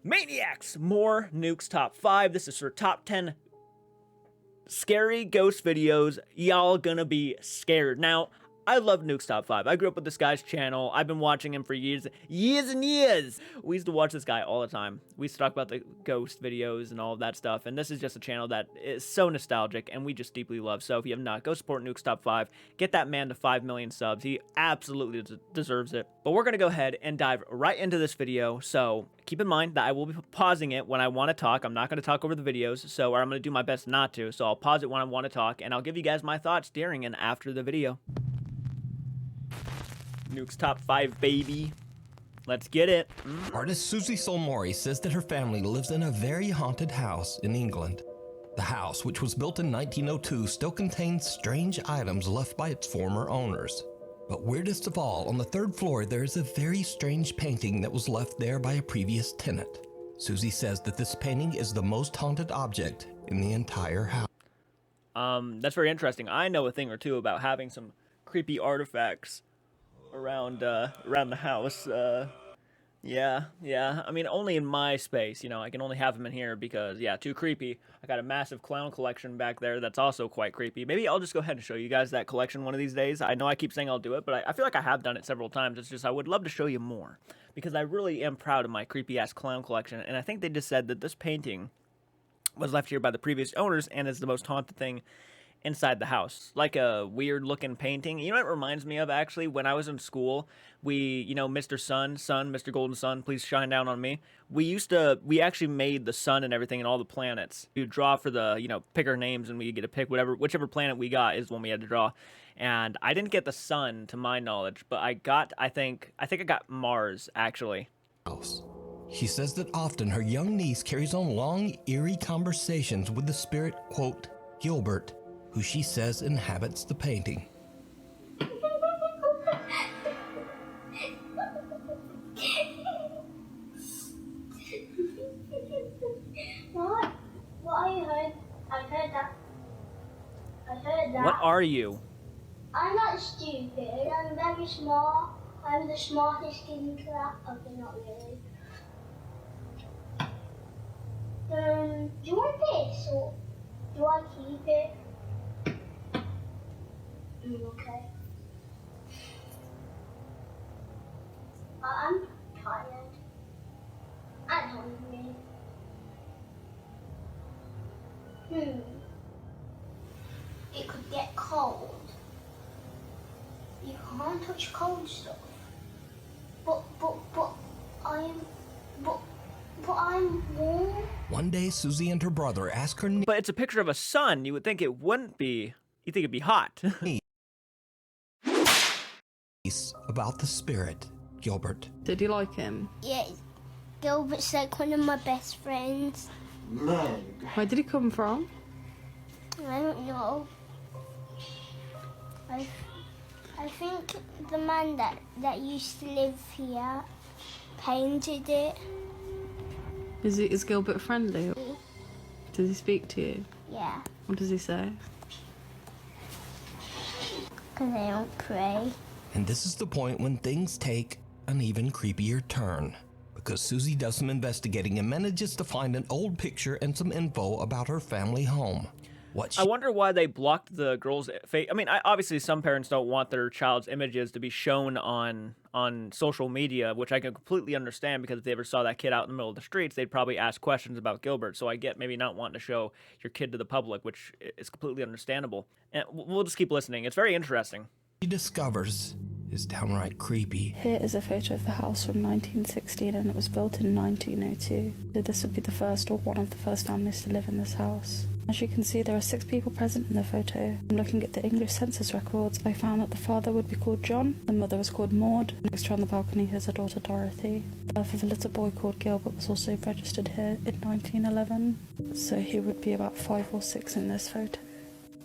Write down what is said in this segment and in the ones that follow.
Maniacs! More Nukes Top 5. This is for top 10 scary ghost videos. Y'all gonna be scared. Now, I love Nukes Top 5. I grew up with this guy's channel. I've been watching him for years and years. We used to watch this guy all the time. We used to talk about the ghost videos and all of that stuff. And this is just a channel that is so nostalgic and we just deeply love. So if you have not, go support Nukes Top 5. Get that man to 5 million subs. He absolutely deserves it. But we're going to go ahead and dive right into this video. So keep in mind that I will be pausing it when I want to talk. I'm not going to talk over the videos, or I'm going to do my best not to. So I'll pause it when I want to talk, and I'll give you guys my thoughts during and after the video. Nukes Top 5, baby. Let's get it. Artist Susie Solmori says that her family lives in a very haunted house in England. The house, which was built in 1902, still contains strange items left by its former owners. But weirdest of all, on the 3rd floor, there is a very strange painting that was left there by a previous tenant. Susie says that this painting is the most haunted object in the entire house. That's very interesting. I know a thing or two about having some creepy artifacts around the house. Yeah. I mean, only in my space, you know. I can only have them in here because, yeah, too creepy. I got a massive clown collection back there that's also quite creepy. Maybe I'll just go ahead and show you guys that collection one of these days. I know I keep saying I'll do it, but I feel like I have done it several times. It's just I would love to show you more because I really am proud of my creepy-ass clown collection. And I think they just said that this painting was left here by the previous owners and is the most haunted thing inside the house. Like a weird looking painting. You know what it reminds me of, actually? When I was in school, Mr. Sun, Mr. Golden Sun, please shine down on me. We actually made the sun and everything and all the planets. You draw for the, pick our names and we get to pick whichever planet we got is one we had to draw. And I didn't get the sun to my knowledge, but I think I got Mars, actually. She says that often her young niece carries on long, eerie conversations with the spirit, quote, Gilbert, who she says inhabits the painting. What? What you heard? I heard that. What are you? I'm not stupid. I'm very smart. I'm the smartest kid in class. Okay, not really. Do you want this or do I keep it? Okay. I'm tired. I'm hungry. It could get cold. You can't touch cold stuff. But I'm warm. One day, Susie and her brother ask her niece But it's a picture of a sun. You would think it wouldn't be. You think it'd be hot. about the spirit, Gilbert. Did you like him? Yeah, Gilbert's like one of my best friends. Where did he come from? I don't know. I think the man that used to live here painted it. Is Gilbert friendly? Does he speak to you? Yeah, What does he say? because I don't pray. And this is the point when things take an even creepier turn. Because Susie does some investigating and manages to find an old picture and some info about her family home. I wonder why they blocked the girl's face. I mean, obviously some parents don't want their child's images to be shown on social media, which I can completely understand because if they ever saw that kid out in the middle of the streets, they'd probably ask questions about Gilbert. So I get maybe not wanting to show your kid to the public, which is completely understandable. And we'll just keep listening. It's very interesting. She discovers is downright creepy. Here is a photo of the house from 1916 and it was built in 1902. So this would be the first or one of the first families to live in this house. As you can see, there are 6 people present in the photo. Looking at the English census records, I found that the father would be called John, the mother was called Maud. Next to on the balcony is a daughter Dorothy. The birth of a little boy called Gilbert was also registered here in 1911. So he would be about 5 or 6 in this photo.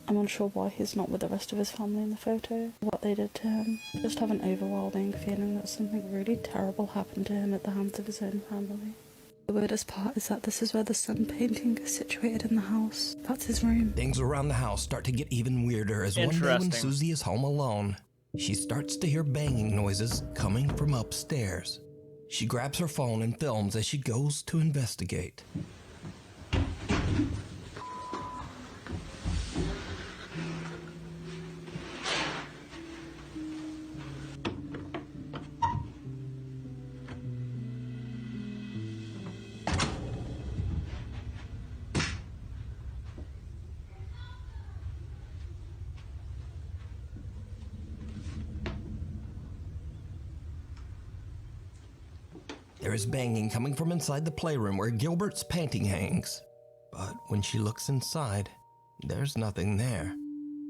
I'm unsure why he's not with the rest of his family in the photo, what they did to him. I just have an overwhelming feeling that something really terrible happened to him at the hands of his own family. The weirdest part is that this is where the sun painting is situated in the house. That's his room. Things around the house start to get even weirder as one day when Susie is home alone, she starts to hear banging noises coming from upstairs. She grabs her phone and films as she goes to investigate. There is banging coming from inside the playroom where Gilbert's painting hangs. But when she looks inside, there's nothing there.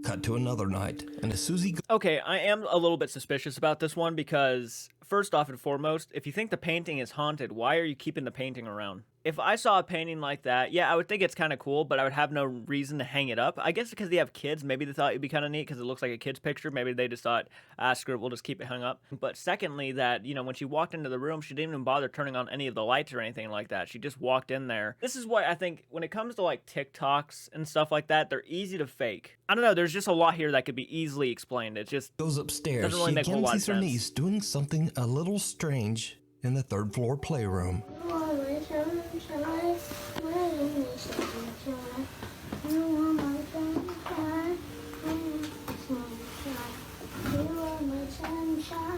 Cut to another night, and as Susie... Okay, I am a little bit suspicious about this one because, first off and foremost, if you think the painting is haunted, why are you keeping the painting around? If I saw a painting like that, yeah, I would think it's kind of cool, but I would have no reason to hang it up. I guess because they have kids, maybe they thought it'd be kind of neat because it looks like a kid's picture. Maybe they just thought, screw it, we'll just keep it hung up. But secondly, that, you know, when she walked into the room, she didn't even bother turning on any of the lights or anything like that. She just walked in there. This is why I think when it comes to like TikToks and stuff like that, they're easy to fake. I don't know, there's just a lot here that could be easily explained. It just goes upstairs. doesn't really make a whole She lot again of sees her sense. niece doing something a little strange in the third floor playroom.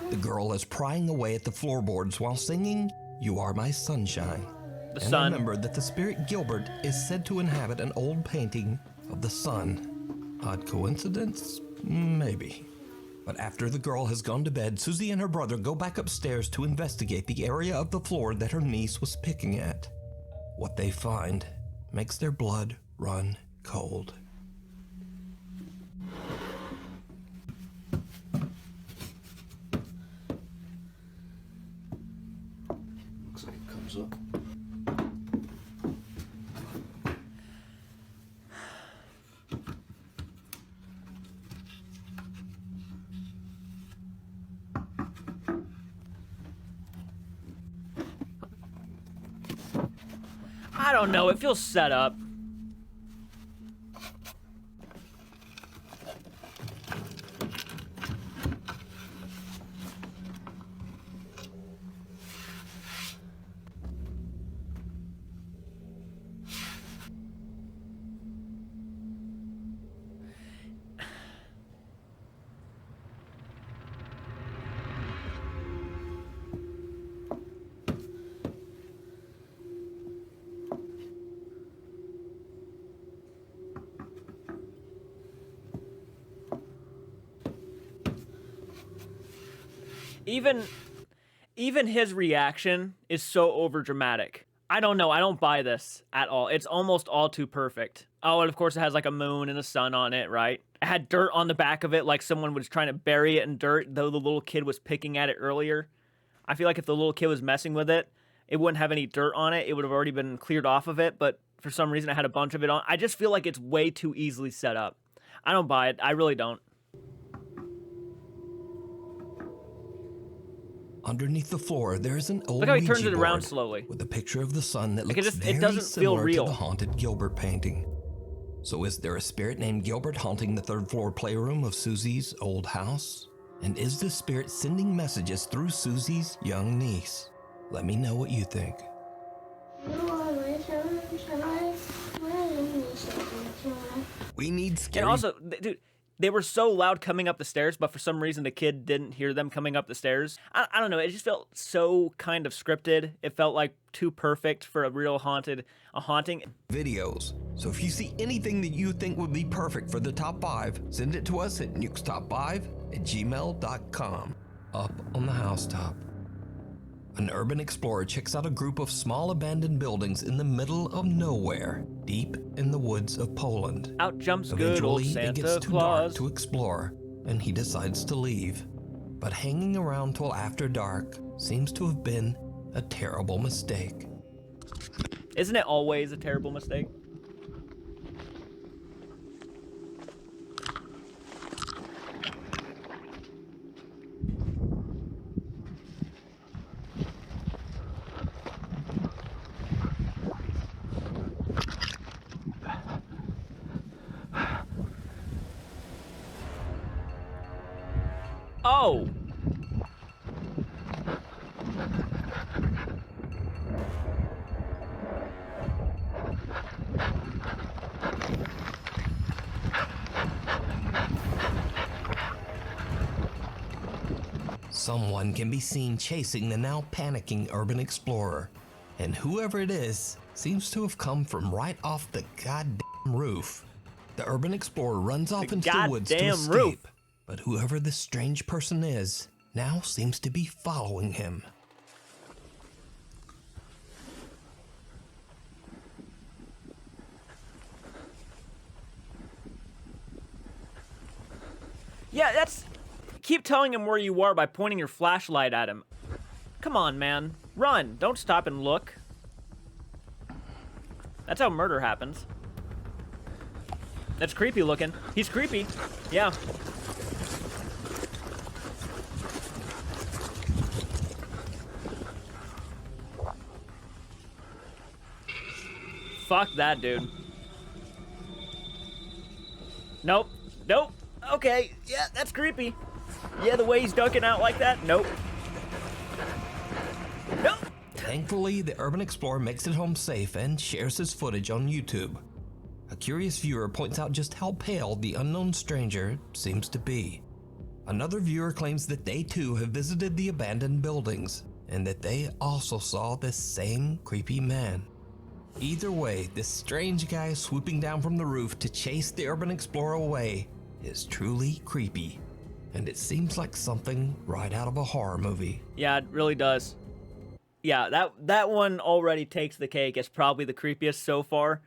The girl is prying away at the floorboards while singing, "You Are My Sunshine." The And sun. remember that the spirit Gilbert is said to inhabit an old painting of the sun. Odd coincidence? Maybe. But after the girl has gone to bed, Susie and her brother go back upstairs to investigate the area of the floor that her niece was picking at. What they find makes their blood run cold. Looks like it comes up. I don't know, it feels set up. Even his reaction is so overdramatic. I don't know. I don't buy this at all. It's almost all too perfect. Oh, and of course it has like a moon and a sun on it, right? It had dirt on the back of it like someone was trying to bury it in dirt, though the little kid was picking at it earlier. I feel like if the little kid was messing with it, it wouldn't have any dirt on it. It would have already been cleared off of it, but for some reason it had a bunch of it on. I just feel like it's way too easily set up. I don't buy it. I really don't. Underneath the floor, there is an old Look how he turns Ouija it around board slowly. with a picture of the sun that Like, looks it very doesn't feel similar real. to the haunted Gilbert painting. So is there a spirit named Gilbert haunting the third floor playroom of Susie's old house? And is this spirit sending messages through Susie's young niece? Let me know what you think. We need scary... And also, dude, they were so loud coming up the stairs, but for some reason the kid didn't hear them coming up the stairs. I don't know, it just felt so kind of scripted. It felt like too perfect for a real haunting. videos. So if you see anything that you think would be perfect for the top 5, send it to us at nukestop5@gmail.com. Up on the housetop, an urban explorer checks out a group of small abandoned buildings in the middle of nowhere, deep in the woods of Poland. Out jumps good old Eventually, it gets Santa too dark Claus. to explore, and he decides to leave. But hanging around till after dark seems to have been a terrible mistake. Isn't it always a terrible mistake? Oh! Someone can be seen chasing the now panicking urban explorer, and whoever it is seems to have come from right off the goddamn roof. The urban explorer runs off into the woods to escape, roof. but whoever this strange person is now seems to be following him. Yeah, that's... Keep telling him where you are by pointing your flashlight at him. Come on, man. Run. Don't stop and look. That's how murder happens. That's creepy looking. He's creepy. Yeah. Fuck that, dude. Nope. Nope. Okay. Yeah, that's creepy. Yeah, the way he's ducking out like that. Nope. Nope. Thankfully, the urban explorer makes it home safe and shares his footage on YouTube. A curious viewer points out just how pale the unknown stranger seems to be. Another viewer claims that they too have visited the abandoned buildings and that they also saw this same creepy man. Either way, this strange guy swooping down from the roof to chase the urban explorer away is truly creepy, and it seems like something right out of a horror movie. Yeah, it really does. Yeah, that one already takes the cake as probably the creepiest so far.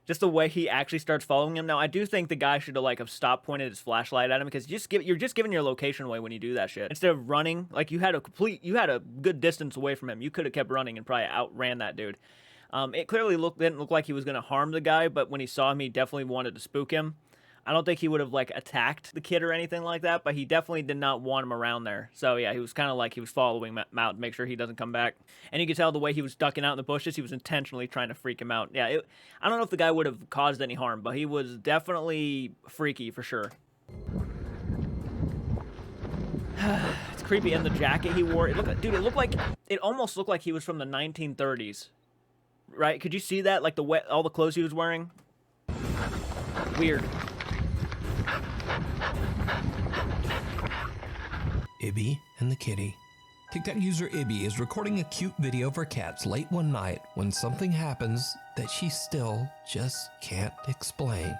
Just the way he actually starts following him. Now, I do think the guy should have stopped pointing his flashlight at him, because you're just giving your location away when you do that shit. Instead of running, like you had a good distance away from him. You could have kept running and probably outran that dude. It clearly didn't look like he was gonna harm the guy, but when he saw him, he definitely wanted to spook him. I don't think he would have attacked the kid or anything like that, but he definitely did not want him around there. So yeah, he was kind of he was following him out to make sure he doesn't come back. And you could tell the way he was ducking out in the bushes, he was intentionally trying to freak him out. Yeah, I don't know if the guy would have caused any harm, but he was definitely freaky for sure. It's creepy. And the jacket he wore, it almost looked like he was from the 1930s. Right? Could you see that? All the clothes he was wearing? Weird. Ibby and the kitty. TikTok user Ibby is recording a cute video of her cats late one night when something happens that she still just can't explain.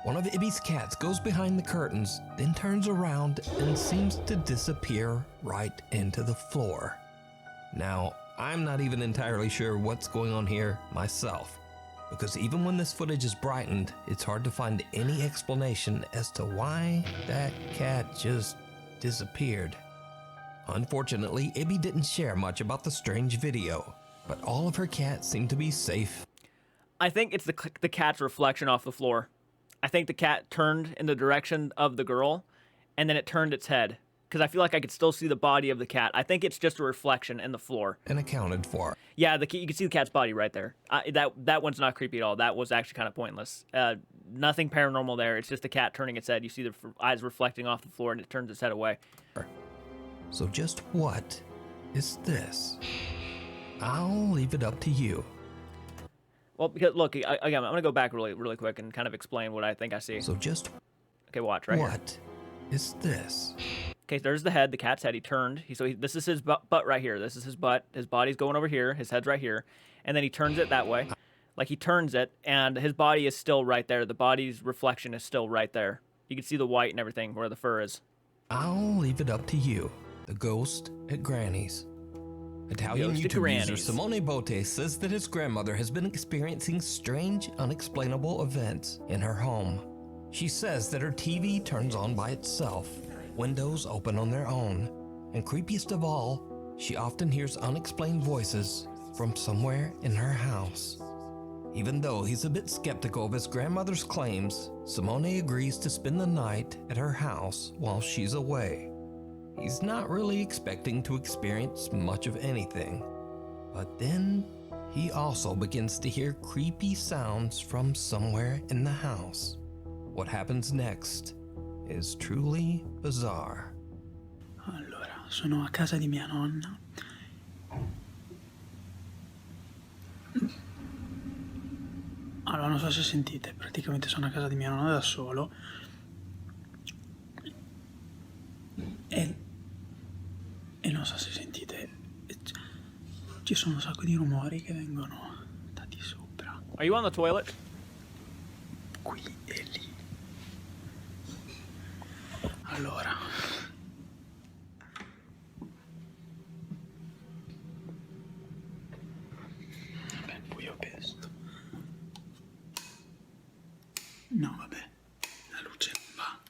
One of Ibby's cats goes behind the curtains, then turns around and seems to disappear right into the floor. Now, I'm not even entirely sure what's going on here myself, because even when this footage is brightened, it's hard to find any explanation as to why that cat just disappeared. Unfortunately, Ibby didn't share much about the strange video, but all of her cats seem to be safe. I think it's the cat's reflection off the floor. I think the cat turned in the direction of the girl, and then it turned its head, because I feel like I could still see the body of the cat. I think it's just a reflection in the floor. And accounted for. Yeah, you can see the cat's body right there. That one's not creepy at all. That was actually kind of pointless. Nothing paranormal there. It's just the cat turning its head. You see the eyes reflecting off the floor, and it turns its head away. So just what is this? I'll leave it up to you. Well, because look, again, I'm gonna go back really quick and kind of explain what I think I see. So just okay, watch right here. What is this? Okay, there's the head, the cat's head. He turned. This is his butt right here. This is his butt. His body's going over here. His head's right here, and then he turns it that way. He turns it, and his body is still right there. The body's reflection is still right there. You can see the white and everything where the fur is. I'll leave it up to you. The ghost at Granny's. Italian YouTube user Simone Botte says that his grandmother has been experiencing strange, unexplainable events in her home. She says that her TV turns on by itself, windows open on their own, and creepiest of all, she often hears unexplained voices from somewhere in her house. Even though he's a bit skeptical of his grandmother's claims, Simone agrees to spend the night at her house while she's away. He's not really expecting to experience much of anything, but then he also begins to hear creepy sounds from somewhere in the house. What happens next is truly bizarre. Allora, Sono a casa di mia nonna. Allora, non so se sentite, praticamente sono a casa di mia nonna da solo e non so se sentite, ci sono un sacco di rumori che vengono da di sopra. Are you on the toilet? Qui e lì. Allora. Vabbè, buio pesto. No, vabbè, la luce non va.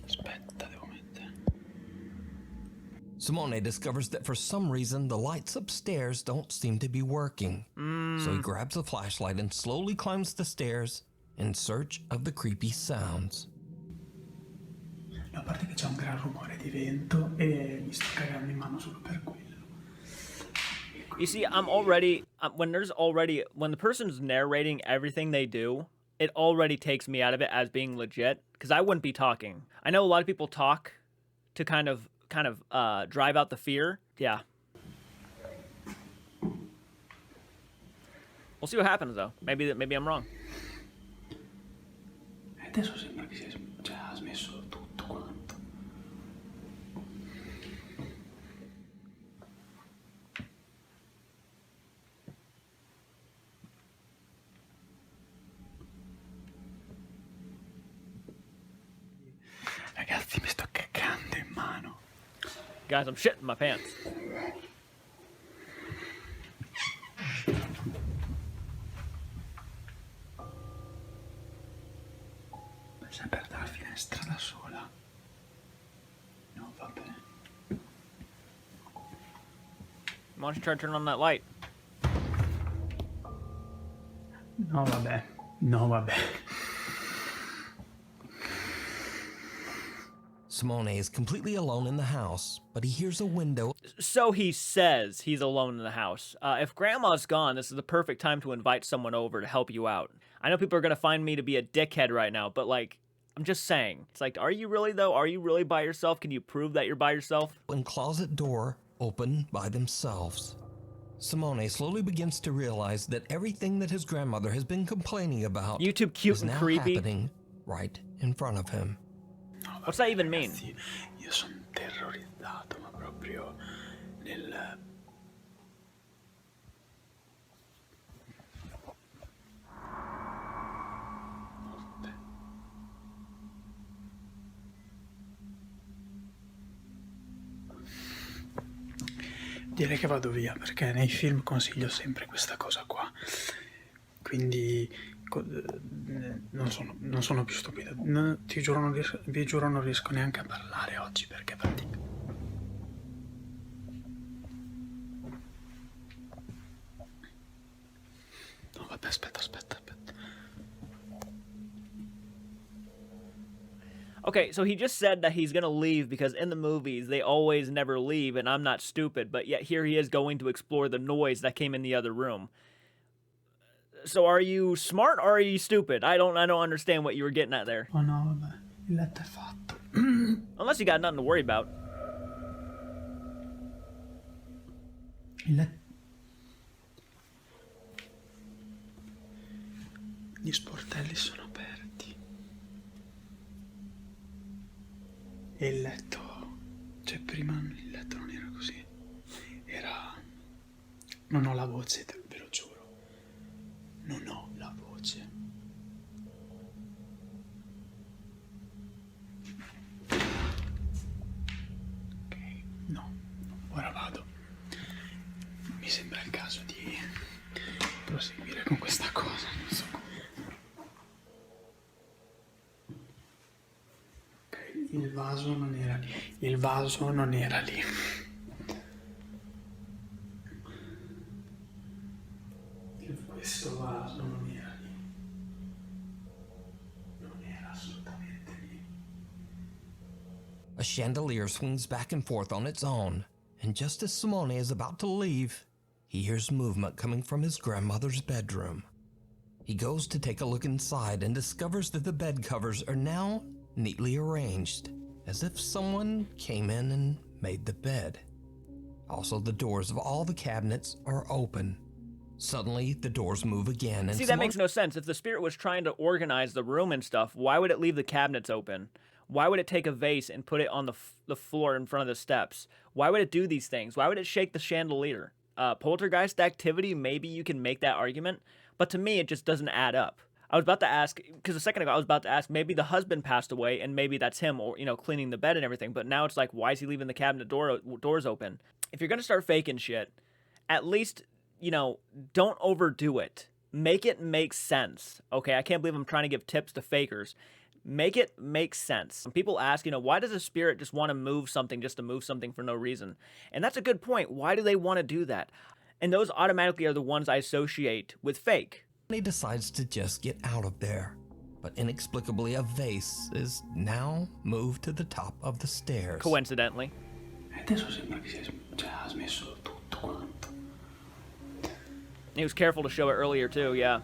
Aspetta, devo mettere. Simone discovers that for some reason the lights upstairs don't seem to be working. So he grabs a flashlight and slowly climbs the stairs in search of the creepy sounds. No, a parte che c'è un gran rumore di vento e mi sto cagando in mano solo per quello. You see, when the person's narrating everything they do, it already takes me out of it as being legit, because I wouldn't be talking. I know a lot of people talk to kind of drive out the fear. Yeah. We'll see what happens, though. Maybe I'm wrong. Adesso sembra che ha smesso tutto quanto. Ragazzi, mi sto cagando in mano. Guys, I'm shitting my pants. Sei aperta la finestra da sola. No, vabbè. Why don't you try to turn on that light? No, vabbè. No, vabbè. Simone is completely alone in the house, but he hears a window. So he says he's alone in the house. If Grandma's gone, this is the perfect time to invite someone over to help you out. I know people are gonna find me to be a dickhead right now, but like, I'm just saying. It's like, are you really though? Are you really by yourself? Can you prove that you're by yourself? And closet door open by themselves. Simone slowly begins to realize that everything that his grandmother has been complaining about YouTube cute is and now creepy. happening right in front of him. No, vabbè, What's that even mean? ragazzi, io sono terrorizzato, ma proprio nel... Vabbè. Direi che vado via, perché nei film consiglio sempre questa cosa qua. Quindi non sono più stupido. Ti giuro, vi giuro, non riesco neanche a parlare oggi perché praticamente. No, vabbè, aspetta. Okay, so he just said that he's gonna leave because in the movies they always never leave, and I'm not stupid, but yet here he is going to explore the noise that came in the other room. So are you smart or are you stupid? I don't understand what you were getting at there. Oh no, vabbè, il letto è fatto. Unless you got nothing to worry about. Gli sportelli sono aperti. E il letto... Cioè, prima il letto non era così. Era... Non ho la voce, ve lo giuro. Non ho la voce. Ok, no. Ora vado. Mi sembra il caso di proseguire con questa cosa. Non so come. Il vaso non era lì. Il vaso non era lì. Questo vaso non era lì. Non era assolutamente lì. A chandelier swings back and forth on its own, and just as Simone is about to leave, he hears movement coming from his grandmother's bedroom. He goes to take a look inside and discovers that the bed covers are now neatly arranged, as if someone came in and made the bed. Also, the doors of all the cabinets are open. Suddenly, the doors move again, and See, that makes no sense. If the spirit was trying to organize the room and stuff, why would it leave the cabinets open? Why would it take a vase and put it on the floor in front of the steps? Why would it do these things? Why would it shake the chandelier? Poltergeist activity, maybe you can make that argument, but to me, it just doesn't add up. I was about to ask, because a second ago I was about to ask, maybe the husband passed away and maybe that's him, or, you know, cleaning the bed and everything, but now it's like, why is he leaving the cabinet doors open? If you're going to start faking shit, at least, you know, don't overdo it. Make it make sense, okay? I can't believe I'm trying to give tips to fakers. Make it make sense. People ask, you know, why does a spirit just want to move something just to move something for no reason? And that's a good point. Why do they want to do that? And those automatically are the ones I associate with fake. He decides to just get out of there. But inexplicably, a vase is now moved to the top of the stairs. Coincidentally. Adesso sembra che ha smesso tutto quanto. He was careful to show it earlier too, yeah.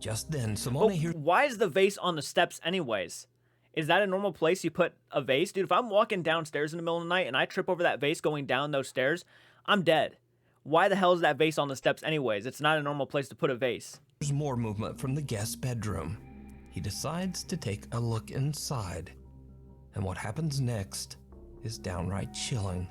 Just then, Simone hears... Why is the vase on the steps anyways? Is that a normal place you put a vase? Dude, if I'm walking downstairs in the middle of the night and I trip over that vase going down those stairs, I'm dead. Why the hell is that vase on the steps anyways? It's not a normal place to put a vase. There's more movement from the guest bedroom. He decides to take a look inside. And what happens next is downright chilling.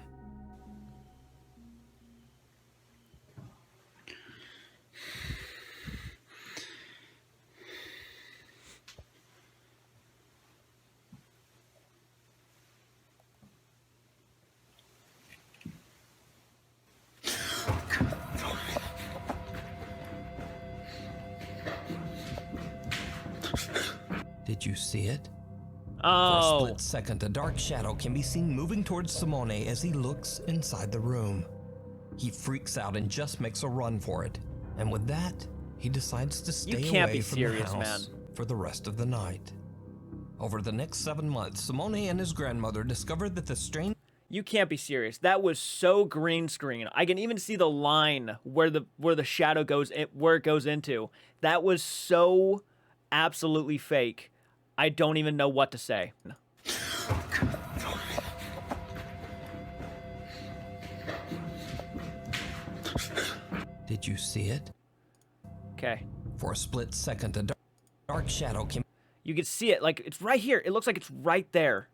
Did you see it? For a Oh, split second, a dark shadow can be seen moving towards Simone as he looks inside the room. He freaks out and just makes a run for it. And with that, he decides to stay can't away be from serious, the house man. for the rest of the night. Over the next 7 months, Simone and his grandmother discovered that the strange... you can't be serious. That was so green screen. I can even see the line where the shadow goes where it goes into. That was so absolutely fake. I don't even know what to say. Did you see it? Okay. For a split second, a dark shadow can You can see it, like, it's right here. It looks like it's right there.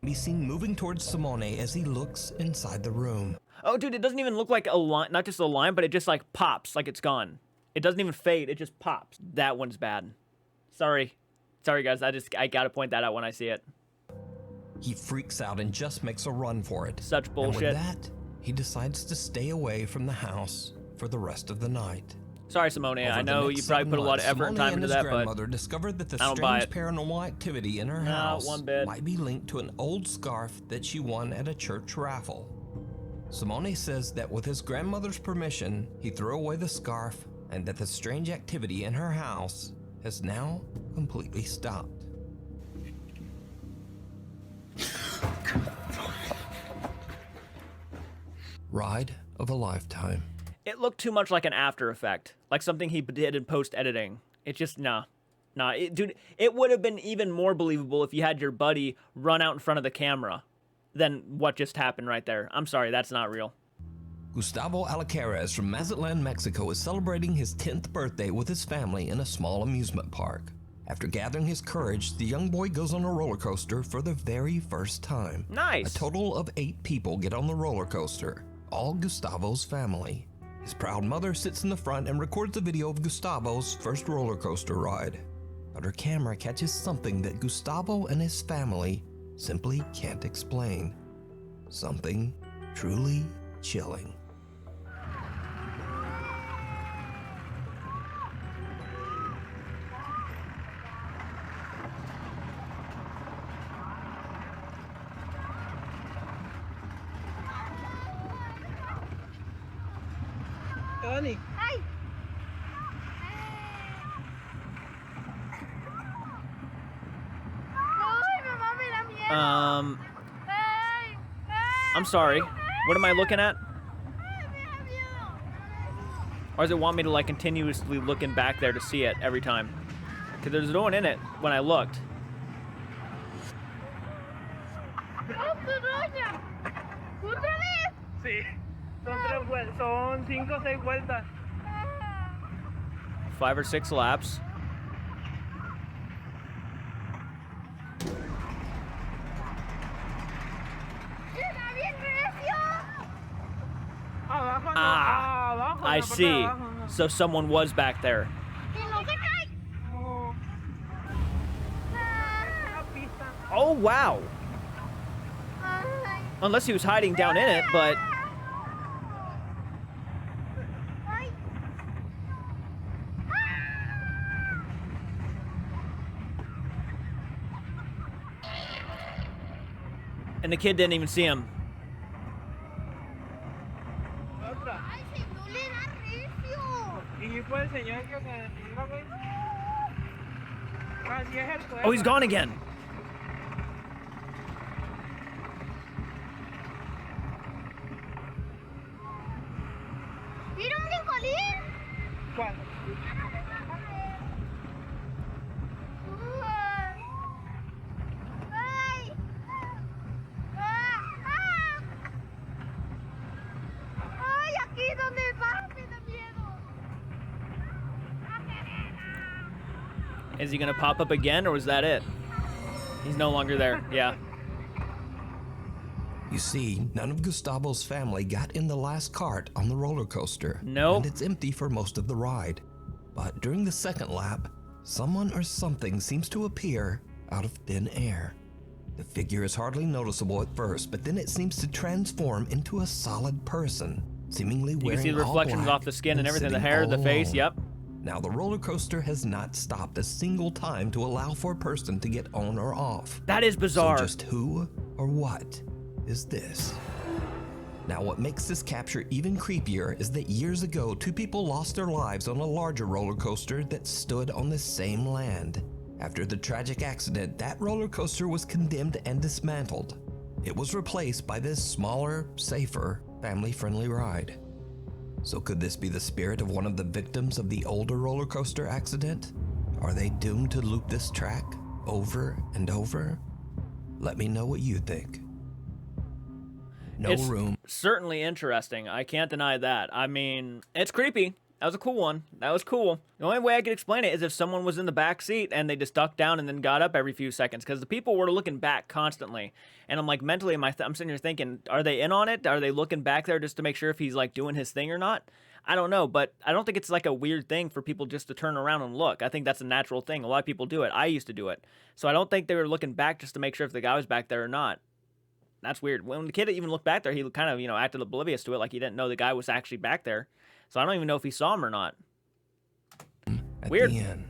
be seen moving towards Simone as he looks inside the room. Oh, dude, it doesn't even look like a line, not just a line, but it just, like, pops, like it's gone. It doesn't even fade, it just pops. That one's bad. Sorry. Sorry, guys, I gotta point that out when I see it. He freaks out and just makes a run for it. Such bullshit. And with that, he decides to stay away from the house for the rest of the night. Sorry, Simone, I Over the know next you probably 7 put a lot of months, effort and Simone time into his that, but grandmother discovered that the I don't buy strange it. paranormal activity in her No, house one bit. might be linked to an old scarf that she won at a church raffle. Simone says that with his grandmother's permission, he threw away the scarf and that the strange activity in her house has now completely stopped. Ride of a lifetime. it looked too much like an After Effect, like something he did in post-editing. It just, nah. Dude, it would have been even more believable if you had your buddy run out in front of the camera than what just happened right there. I'm sorry, that's not real. Gustavo Alacares from Mazatlan, Mexico is celebrating his 10th birthday with his family in a small amusement park. After gathering his courage, the young boy goes on a roller coaster for the very first time. Nice. A total of 8 people get on the roller coaster, all Gustavo's family. His proud mother sits in the front and records a video of Gustavo's first roller coaster ride. But her camera catches something that Gustavo and his family simply can't explain. Something truly chilling. Honey. I'm sorry. What am I looking at? Or does it want me to, like, continuously looking back there to see it every time? Because there's no one in it when I looked. Sí. Son 5 o 6 vueltas. 5 or 6 laps. Ah, I see. So someone was back there. Oh, wow. Unless he was hiding down in it, but... And the kid didn't even see him. Oh, he's gone again. Is he gonna pop up again, or was that it? He's no longer there. Yeah. You see, none of Gustavo's family got in the last cart on the roller coaster. Nope. And it's empty for most of the ride. But during the second lap, someone or something seems to appear out of thin air. The figure is hardly noticeable at first, but then it seems to transform into a solid person, seemingly wearing all black. You can see the reflections off the skin and everything, the hair, the face, yep. Now, the roller coaster has not stopped a single time to allow for a person to get on or off. That is bizarre. So just who or what is this? Now, what makes this capture even creepier is that years ago, 2 people lost their lives on a larger roller coaster that stood on the same land. After the tragic accident, that roller coaster was condemned and dismantled. It was replaced by this smaller, safer, family-friendly ride. So could this be the spirit of one of the victims of the older roller coaster accident? Are they doomed to loop this track over and over? Let me know what you think. No It's room. certainly interesting. I can't deny that. I mean, it's creepy. That was a cool one. That was cool. The only way I could explain it is if someone was in the back seat and they just ducked down and then got up every few seconds, because the people were looking back constantly. And I'm like, mentally, I'm sitting here thinking, are they in on it? Are they looking back there just to make sure if he's like doing his thing or not? I don't know, but I don't think it's like a weird thing for people just to turn around and look. I think that's a natural thing. A lot of people do it. I used to do it. So I don't think they were looking back just to make sure if the guy was back there or not. That's weird. When the kid even looked back there, he kind of, acted oblivious to it, like he didn't know the guy was actually back there. So I don't even know if he saw him or not. At Weird. the end.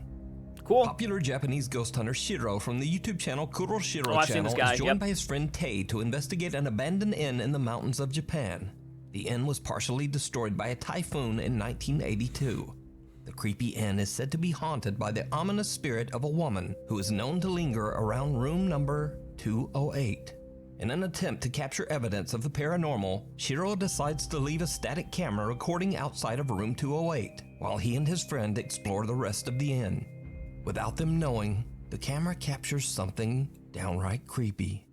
Cool. Popular Japanese ghost hunter Shiro from the YouTube channel Kuro Shiro I've seen channel this guy, is joined yep. by his friend Tei to investigate an abandoned inn in the mountains of Japan. The inn was partially destroyed by a typhoon in 1982. The creepy inn is said to be haunted by the ominous spirit of a woman who is known to linger around room number 208. In an attempt to capture evidence of the paranormal, Shiro decides to leave a static camera recording outside of room 208, while he and his friend explore the rest of the inn. Without them knowing, the camera captures something downright creepy.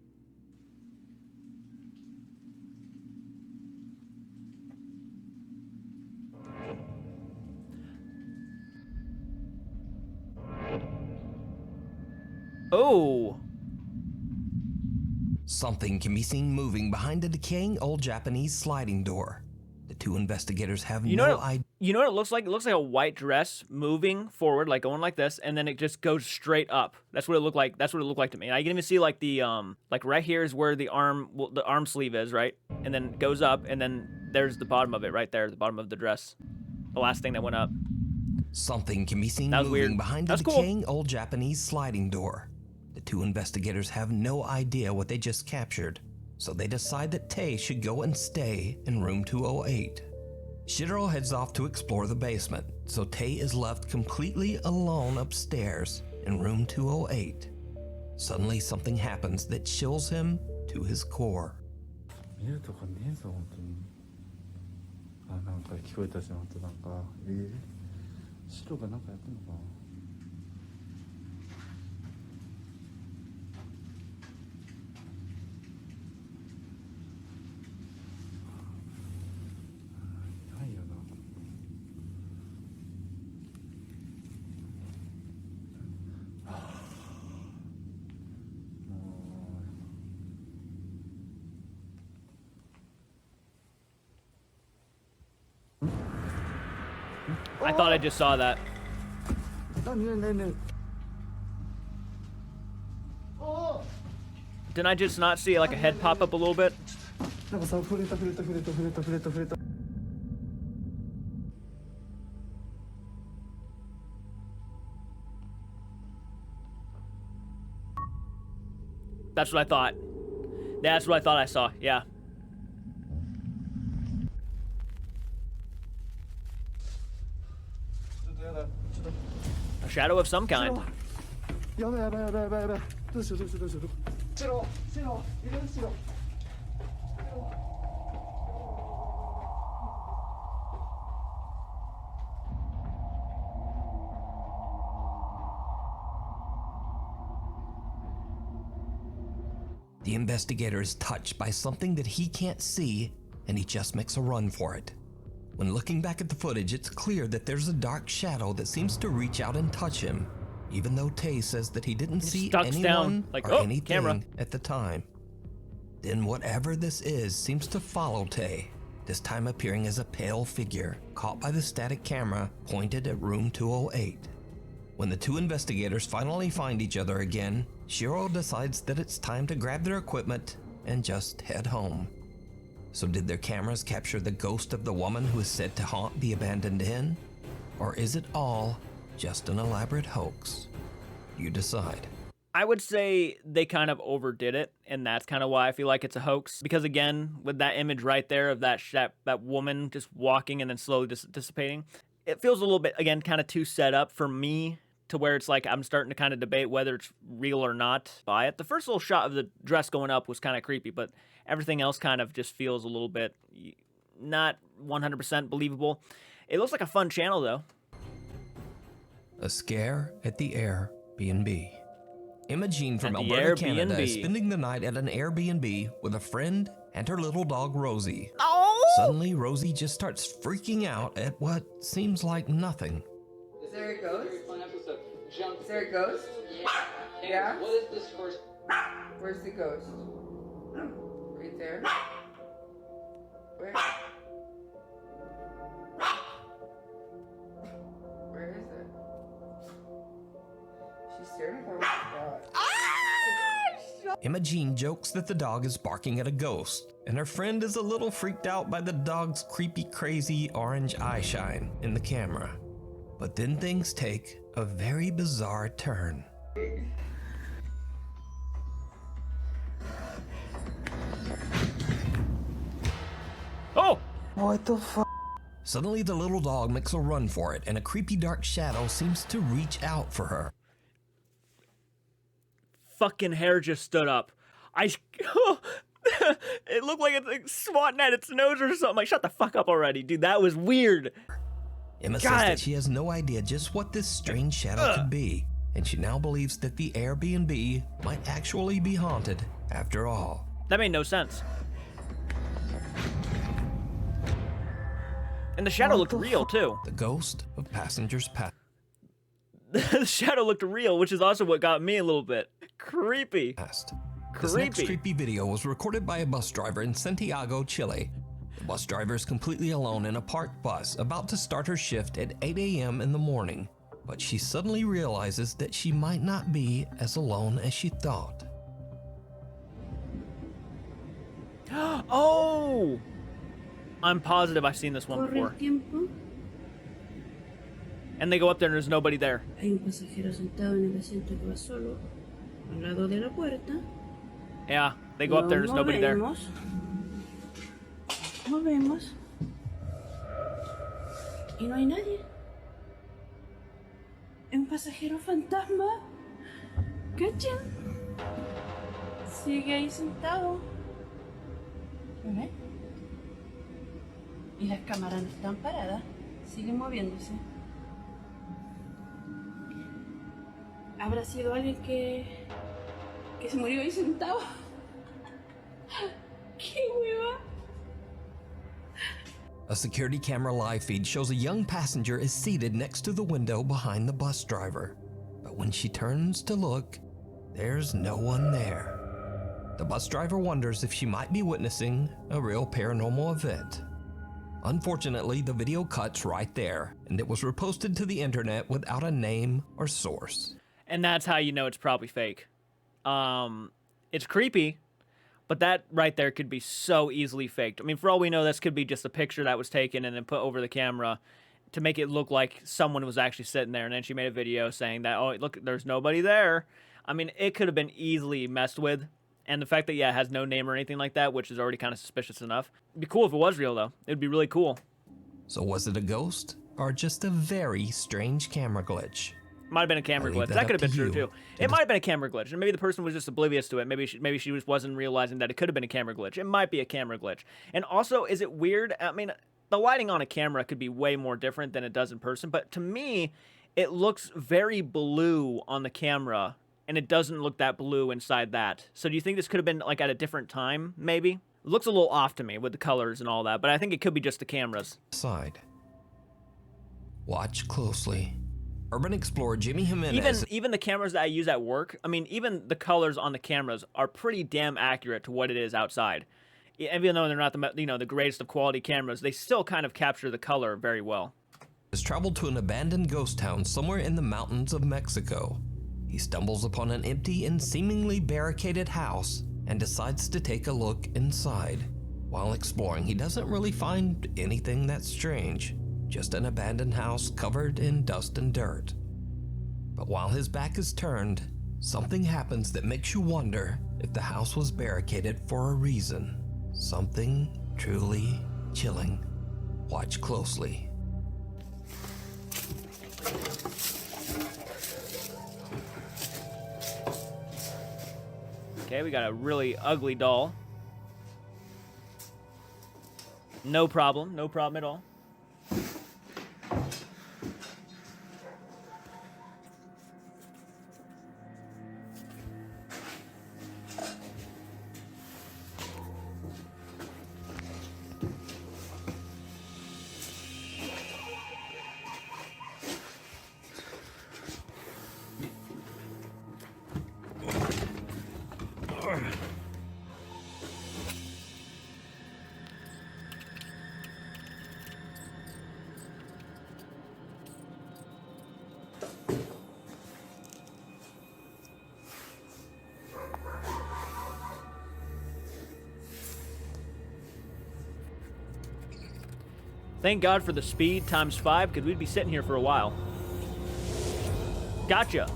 Oh. Something can be seen moving behind a decaying old Japanese sliding door. The 2 investigators have no idea. You know what it looks like? It looks like a white dress moving forward, like going like this, and then it just goes straight up. That's what it looked like. That's what it looked like to me. And I can even see like the like right here is where the arm sleeve is, right? And then it goes up, and then there's the bottom of it right there, the bottom of the dress. The last thing that went up. Something can be seen That was moving weird. behind a That's cool. decaying old Japanese sliding door. The 2 investigators have no idea what they just captured, so they decide that Tei should go and stay in room 208. Shiro heads off to explore the basement, so Tei is left completely alone upstairs in room 208. Suddenly something happens that chills him to his core. 見るとかねえぞ本当に。なんか聞こえたし、本当なんか白がなんかやってんのかな。I thought I just saw that. Didn't I just not see like a head pop up a little bit? That's what I thought. That's what I thought I saw, yeah. A shadow of some kind. The investigator is touched by something that he can't see, and he just makes a run for it. When looking back at the footage, it's clear that there's a dark shadow that seems to reach out and touch him, even though Tay says that he didn't see anyone down, like, or oh, anything camera. at the time. Then whatever this is seems to follow Tay, this time appearing as a pale figure caught by the static camera pointed at room 208. When the two investigators finally find each other again, Shiro decides that it's time to grab their equipment and just head home. So did their cameras capture the ghost of the woman who is said to haunt the abandoned inn? Or is it all just an elaborate hoax? You decide. I would say they kind of overdid it, and that's kind of why I feel like it's a hoax. Because again, with that image right there of that woman just walking and then slowly dissipating, it feels a little bit, again, kind of too set up for me, to where it's like I'm starting to kind of debate whether it's real or not by it. The first little shot of the dress going up was kind of creepy, but everything else kind of just feels a little bit not 100% believable. It looks like a fun channel, though. A scare at the Airbnb. Imogene from At the Alberta, Canada Airbnb. is spending the night at an Airbnb with a friend and her little dog, Rosie. Oh! Suddenly, Rosie just starts freaking out at what seems like nothing. Is there a ghost? Is there a ghost? Yeah? What is this first? Where's the ghost? Right there? Where? Where is it? She's staring for what? Imogene jokes that the dog is barking at a ghost, and her friend is a little freaked out by the dog's creepy, crazy orange eye shine in the camera. But then things take a very bizarre turn. Oh! What the fuck? Suddenly the little dog makes a run for it, and a creepy dark shadow seems to reach out for her. Fucking hair just stood up. It looked like it's like swatting at its nose or something. Like, shut the fuck up already, dude. That was weird. Emma says that she has no idea just what this strange shadow could be, and she now believes that the Airbnb might actually be haunted after all. That made no sense. And the shadow looked real, too. The ghost of passengers past. The shadow looked real, which is also what got me a little bit creepy. This next creepy video was recorded by a bus driver in Santiago, Chile. The bus driver is completely alone in a parked bus, about to start her shift at 8 a.m. in the morning. But she suddenly realizes that she might not be as alone as she thought. Oh! I'm positive I've seen this one before. And they go up there and there's nobody there. Hay un pasajero sentado en el asiento que va solo, al lado de la puerta. Yeah, they go up there and there's nobody there. Movemos. Y no hay nadie. Es un pasajero fantasma. ¿Cachan? Sigue ahí sentado. ¿Ve? Y las cámaras no están paradas. Siguen moviéndose. ¿Habrá sido alguien que se murió ahí sentado? ¡Qué hueva! A security camera live feed shows a young passenger is seated next to the window behind the bus driver. But when she turns to look, there's no one there. The bus driver wonders if she might be witnessing a real paranormal event. Unfortunately, the video cuts right there, and it was reposted to the internet without a name or source. And that's how you know it's probably fake. It's creepy, but that right there could be so easily faked. I mean, for all we know, this could be just a picture that was taken and then put over the camera to make it look like someone was actually sitting there, and then she made a video saying that, oh, look, there's nobody there. I mean, it could have been easily messed with. And the fact that, yeah, it has no name or anything like that, which is already kind of suspicious enough. It'd be cool if it was real, though. It'd be really cool. So was it a ghost or just a very strange camera glitch? Might have been a camera glitch. That could have been true, too. It might have been a camera glitch, and maybe the person was just oblivious to it. Maybe she just wasn't realizing that it could have been a camera glitch. It might be a camera glitch. And also, is it weird? I mean, the lighting on a camera could be way more different than it does in person, but to me, it looks very blue on the camera, and it doesn't look that blue inside that. So do you think this could have been, like, at a different time, maybe? It looks a little off to me with the colors and all that, but I think it could be just the cameras. Side. Watch closely. Urban explorer Jimmy Jimenez... Even the cameras that I use at work, I mean, even the colors on the cameras are pretty damn accurate to what it is outside. Even though they're not the greatest of quality cameras, they still kind of capture the color very well. ...has traveled to an abandoned ghost town somewhere in the mountains of Mexico. He stumbles upon an empty and seemingly barricaded house and decides to take a look inside. While exploring, he doesn't really find anything that's strange, just an abandoned house covered in dust and dirt. But while his back is turned, something happens that makes you wonder if the house was barricaded for a reason. Something truly chilling. Watch closely. Okay, we got a really ugly doll. No problem at all. Thank God for the speed ×5, because we'd be sitting here for a while. Gotcha.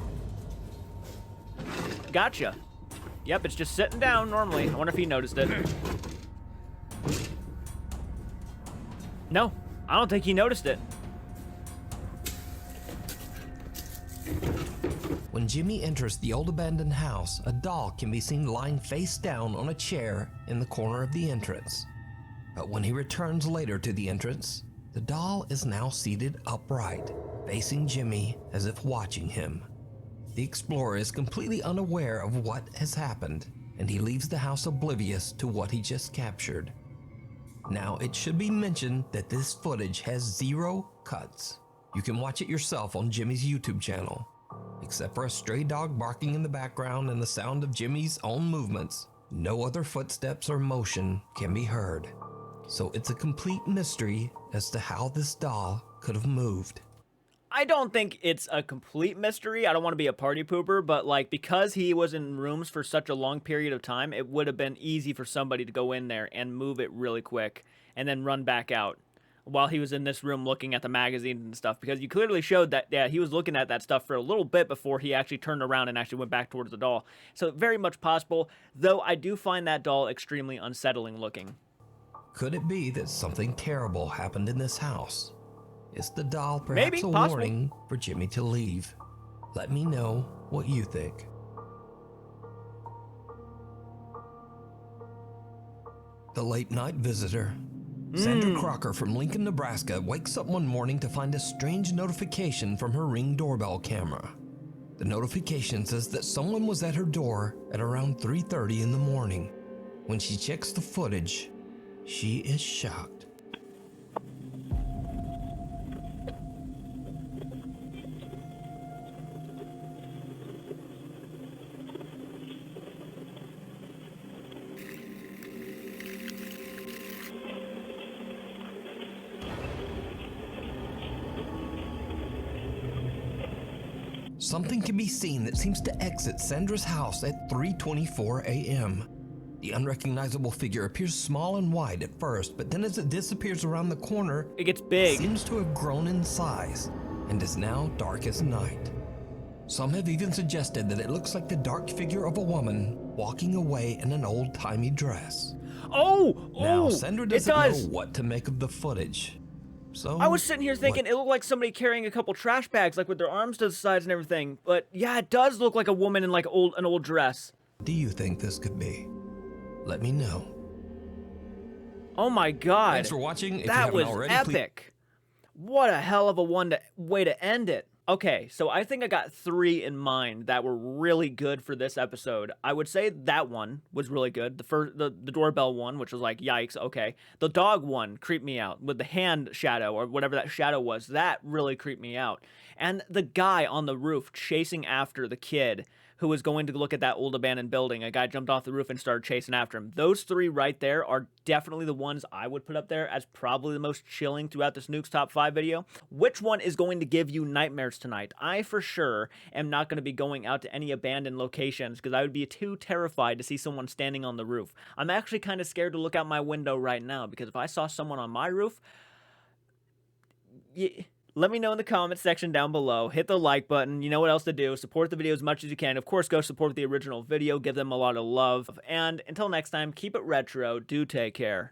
Gotcha. Yep, it's just sitting down normally. I wonder if he noticed it. No, I don't think he noticed it. When Jimmy enters the old abandoned house, a doll can be seen lying face down on a chair in the corner of the entrance. But when he returns later to the entrance, the doll is now seated upright, facing Jimmy as if watching him. The explorer is completely unaware of what has happened, and he leaves the house oblivious to what he just captured. Now, it should be mentioned that this footage has 0 cuts. You can watch it yourself on Jimmy's YouTube channel. Except for a stray dog barking in the background and the sound of Jimmy's own movements, no other footsteps or motion can be heard. So it's a complete mystery as to how this doll could have moved. I don't think it's a complete mystery. I don't want to be a party pooper, but like because he was in rooms for such a long period of time, it would have been easy for somebody to go in there and move it really quick and then run back out while he was in this room looking at the magazines and stuff, because you clearly showed that, yeah, he was looking at that stuff for a little bit before he actually turned around and actually went back towards the doll. So very much possible, though I do find that doll extremely unsettling looking. Could it be that something terrible happened in this house? Is the doll perhaps Maybe, a warning for Jimmy to leave? Let me know what you think. The late night visitor. Sandra Crocker from Lincoln, Nebraska wakes up one morning to find a strange notification from her Ring doorbell camera. The notification says that someone was at her door at around 3:30 in the morning. When she checks the footage, she is shocked. Something can be seen that seems to exit Sandra's house at 3:24 a.m. The unrecognizable figure appears small and wide at first, but then as it disappears around the corner, it gets big. It seems to have grown in size and is now dark as night. Some have even suggested that it looks like the dark figure of a woman walking away in an old-timey dress. Now, Sandra doesn't know what to make of the footage. So I was sitting here thinking it looked like somebody carrying a couple trash bags, like with their arms to the sides and everything. But yeah, it does look like a woman in like an old dress. What do you think this could be? Let me know. Oh my God! Thanks for watching. If that you haven't was already, epic. What a hell of a way to end it. Okay, so I think I got 3 in mind that were really good for this episode. I would say that one was really good. The doorbell one, which was like, yikes, okay. The dog one creeped me out with the hand shadow or whatever that shadow was. That really creeped me out. And the guy on the roof chasing after the kid who was going to look at that old abandoned building. A guy jumped off the roof and started chasing after him. Those 3 right there are definitely the ones I would put up there as probably the most chilling throughout this Nukes Top 5 video. Which one is going to give you nightmares tonight? I for sure am not going to be going out to any abandoned locations because I would be too terrified to see someone standing on the roof. I'm actually kind of scared to look out my window right now because if I saw someone on my roof, let me know in the comments section down below. Hit the like button. You know what else to do. Support the video as much as you can. Of course, go support the original video. Give them a lot of love. And until next time, keep it retro. Do take care.